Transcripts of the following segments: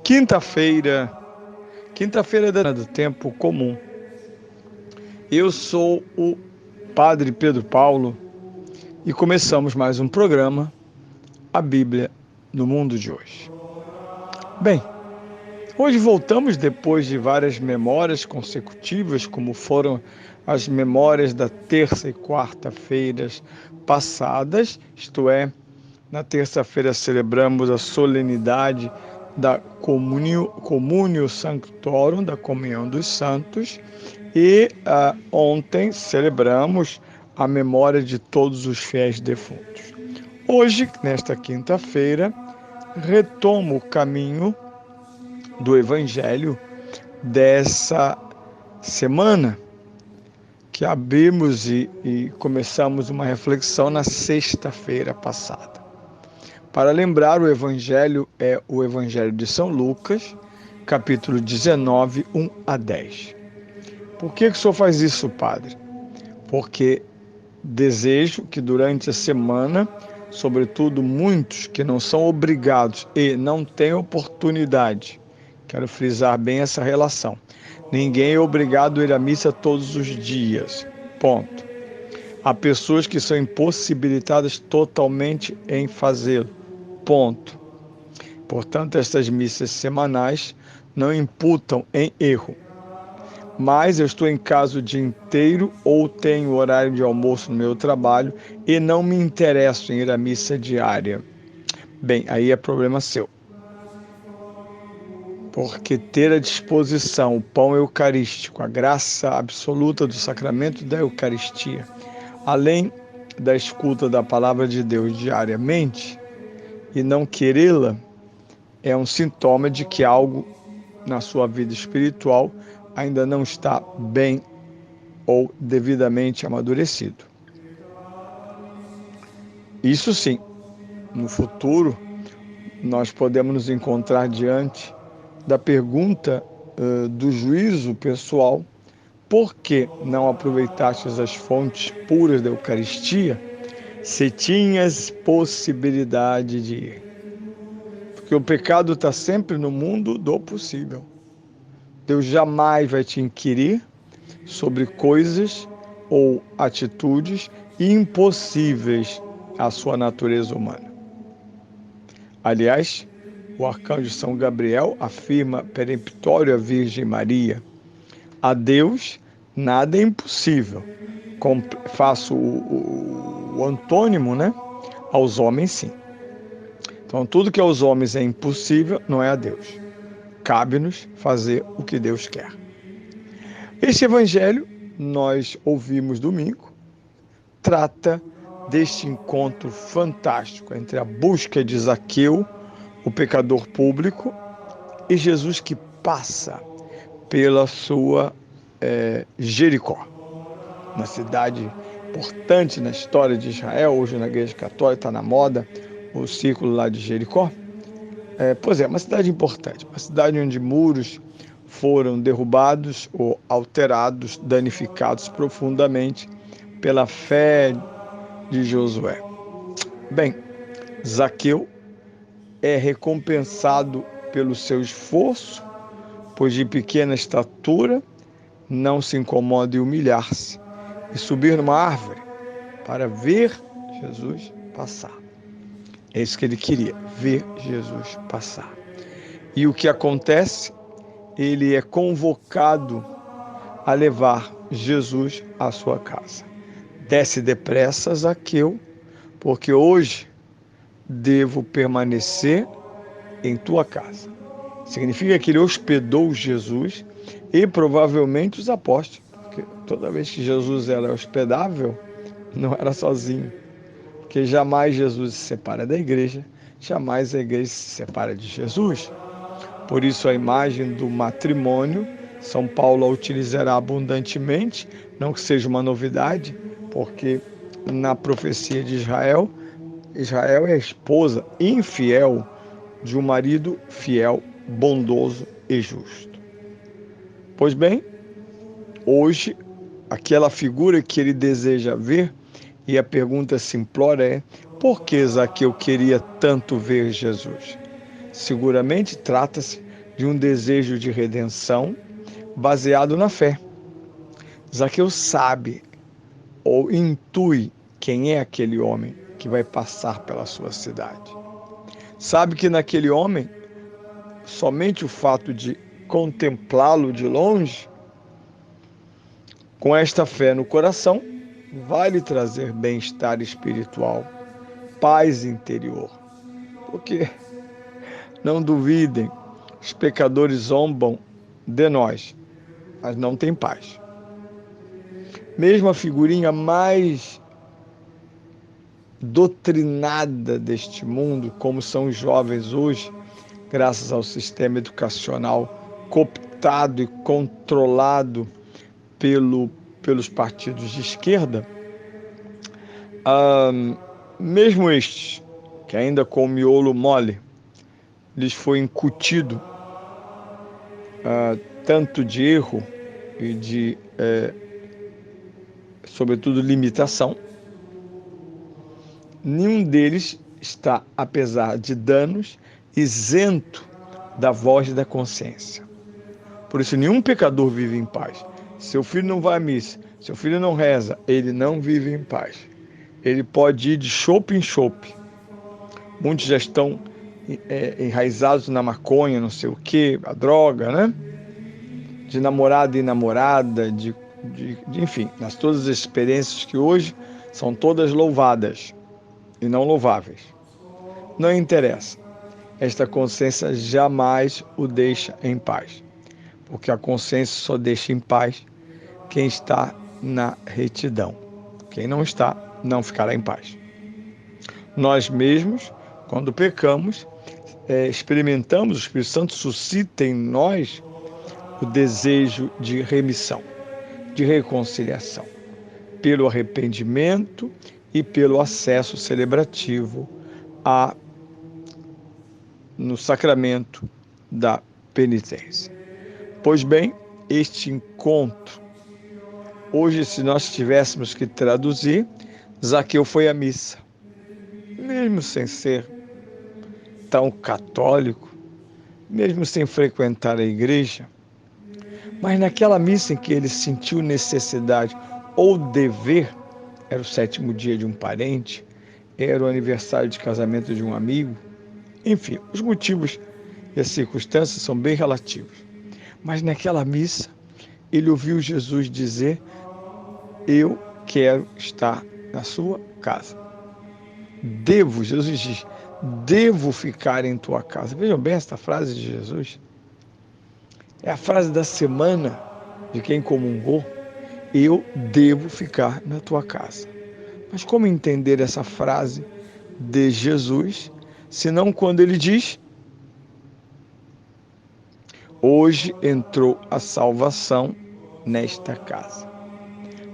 Quinta-feira do tempo comum. Eu sou o Padre Pedro Paulo e começamos mais um programa, a Bíblia no mundo de hoje. Bem, hoje voltamos depois de várias memórias consecutivas, como foram as memórias da terça e quarta-feiras passadas, isto é, na terça-feira celebramos a solenidade da Communio Sanctorum, da Comunhão dos Santos, e ontem celebramos a memória de todos os fiéis defuntos. Hoje, nesta quinta-feira, retomo o caminho do Evangelho dessa semana, que abrimos e começamos uma reflexão na sexta-feira passada. Para lembrar, o Evangelho é o Evangelho de São Lucas, capítulo 19, 1 a 10. Por que o senhor faz isso, Padre? Porque desejo que durante a semana, sobretudo muitos que não são obrigados e não têm oportunidade, quero frisar bem essa relação, ninguém é obrigado a ir à missa todos os dias, ponto. Há pessoas que são impossibilitadas totalmente em fazê-lo, ponto. Portanto, estas missas semanais não imputam em erro. Mas eu estou em casa o dia inteiro ou tenho horário de almoço no meu trabalho e não me interesso em ir à missa diária. Bem, aí é problema seu. Porque ter à disposição o pão eucarístico, a graça absoluta do sacramento da Eucaristia, além da escuta da palavra de Deus diariamente, e não querê-la, é um sintoma de que algo na sua vida espiritual ainda não está bem ou devidamente amadurecido. Isso sim, no futuro, nós podemos nos encontrar diante da pergunta do juízo pessoal: por que não aproveitastes as fontes puras da Eucaristia se tinhas possibilidade de ir? Porque o pecado está sempre no mundo do possível. Deus jamais vai te inquirir sobre coisas ou atitudes impossíveis à sua natureza humana. Aliás, o arcanjo São Gabriel afirma peremptório à Virgem Maria: a Deus nada é impossível. Faço o antônimo, né? Aos homens, sim. Então, tudo que aos homens é impossível não é a Deus. Cabe-nos fazer o que Deus quer. Este evangelho, nós ouvimos domingo, trata deste encontro fantástico entre a busca de Zaqueu, o pecador público, e Jesus que passa pela sua Jericó, uma cidade importante na história de Israel. Hoje na Igreja Católica está na moda o círculo lá de Jericó. Pois é, uma cidade importante, uma cidade onde muros foram derrubados ou alterados, danificados profundamente pela fé de Josué. Bem, Zaqueu é recompensado pelo seu esforço, pois de pequena estatura não se incomoda em humilhar-se e subir numa árvore para ver Jesus passar. É isso que ele queria, ver Jesus passar. E o que acontece? Ele é convocado a levar Jesus à sua casa. Desce depressa, Zaqueu, porque hoje devo permanecer em tua casa. Significa que ele hospedou Jesus e provavelmente os apóstolos, porque toda vez que Jesus era hospedável, não era sozinho, porque jamais Jesus se separa da igreja, jamais a igreja se separa de Jesus. Por isso a imagem do matrimônio, São Paulo a utilizará abundantemente, não que seja uma novidade, porque na profecia de Israel, Israel é a esposa infiel de um marido fiel, bondoso e justo. Pois bem, hoje, aquela figura que ele deseja ver, e a pergunta simplória é: por que Zaqueu queria tanto ver Jesus? Seguramente trata-se de um desejo de redenção baseado na fé. Zaqueu sabe ou intui quem é aquele homem que vai passar pela sua cidade. Sabe que naquele homem, somente o fato de contemplá-lo de longe, com esta fé no coração, vai lhe trazer bem-estar espiritual, paz interior. Porque, não duvidem, os pecadores zombam de nós, mas não têm paz. Mesmo a figurinha mais doutrinada deste mundo, como são os jovens hoje, graças ao sistema educacional cooptado e controlado pelos partidos de esquerda, mesmo estes, que ainda com o miolo mole, lhes foi incutido tanto de erro e de, sobretudo, limitação, nenhum deles está, apesar de danos, isento da voz da consciência. Por isso, nenhum pecador vive em paz. Seu filho não vai à missa, seu filho não reza, ele não vive em paz. Ele pode ir de chope em chope. Muitos já estão enraizados na maconha, não sei o quê, a droga, né? De namorado e namorada, enfim, nas todas as experiências que hoje são todas louvadas e não louváveis. Não interessa. Esta consciência jamais o deixa em paz, porque a consciência só deixa em paz quem está na retidão. Quem não está, não ficará em paz. Nós mesmos, quando pecamos, experimentamos, o Espírito Santo suscita em nós o desejo de remissão, de reconciliação, pelo arrependimento e pelo acesso celebrativo no sacramento da penitência. Pois bem, este encontro, hoje, se nós tivéssemos que traduzir, Zaqueu foi à missa, mesmo sem ser tão católico, mesmo sem frequentar a igreja, mas naquela missa em que ele sentiu necessidade ou dever, era o 7º dia de um parente, era o aniversário de casamento de um amigo, enfim, os motivos e as circunstâncias são bem relativos. Mas naquela missa, ele ouviu Jesus dizer: eu quero estar na sua casa. Jesus diz, devo ficar em tua casa. Vejam bem esta frase de Jesus. É a frase da semana de quem comungou. Eu devo ficar na tua casa. Mas como entender essa frase de Jesus, senão quando ele diz: hoje entrou a salvação nesta casa.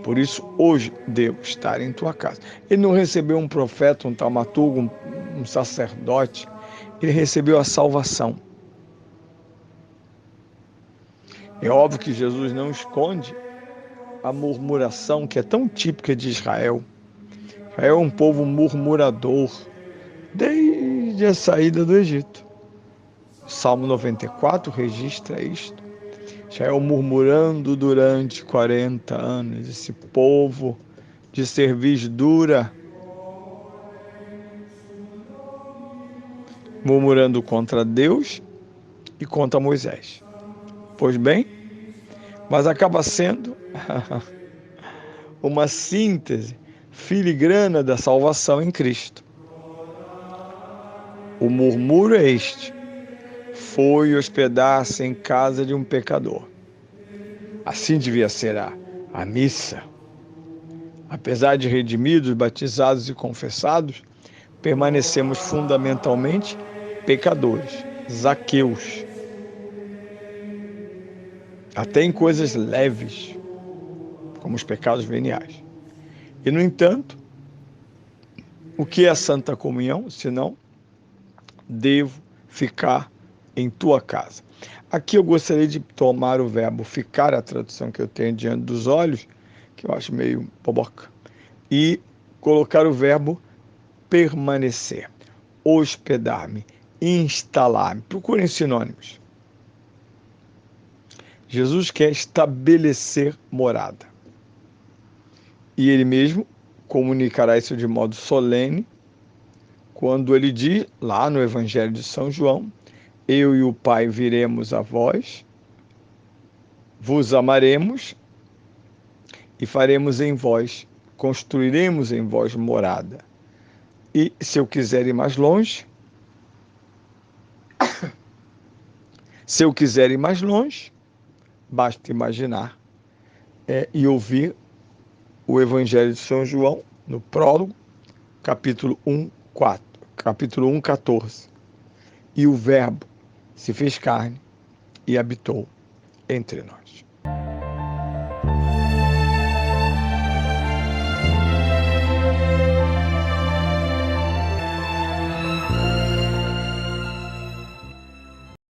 Por isso, hoje devo estar em tua casa. Ele não recebeu um profeta, um taumaturgo, um sacerdote. Ele recebeu a salvação. É óbvio que Jesus não esconde a murmuração que é tão típica de Israel. Israel é um povo murmurador desde a saída do Egito. O Salmo 94 registra isto. Israel murmurando durante 40 anos, esse povo de cerviz dura, murmurando contra Deus e contra Moisés. Pois bem, mas acaba sendo uma síntese filigrana da salvação em Cristo. O murmúrio é este: foi hospedar-se em casa de um pecador. Assim devia ser a missa. Apesar de redimidos, batizados e confessados, permanecemos fundamentalmente pecadores, Zaqueus. Até em coisas leves, como os pecados veniais. E, no entanto, o que é a Santa Comunhão, senão devo ficar em tua casa? Aqui eu gostaria de tomar o verbo ficar, a tradução que eu tenho diante dos olhos, que eu acho meio boboca, e colocar o verbo permanecer, hospedar-me, instalar-me. Procurem sinônimos. Jesus quer estabelecer morada. E ele mesmo comunicará isso de modo solene quando ele diz, lá no Evangelho de São João, eu e o Pai viremos a vós, vos amaremos e faremos em vós, construiremos em vós morada. E se eu quiser ir mais longe, basta imaginar e ouvir o Evangelho de São João, no prólogo, capítulo 1, 4, capítulo 1, 14. E o Verbo se fez carne e habitou entre nós.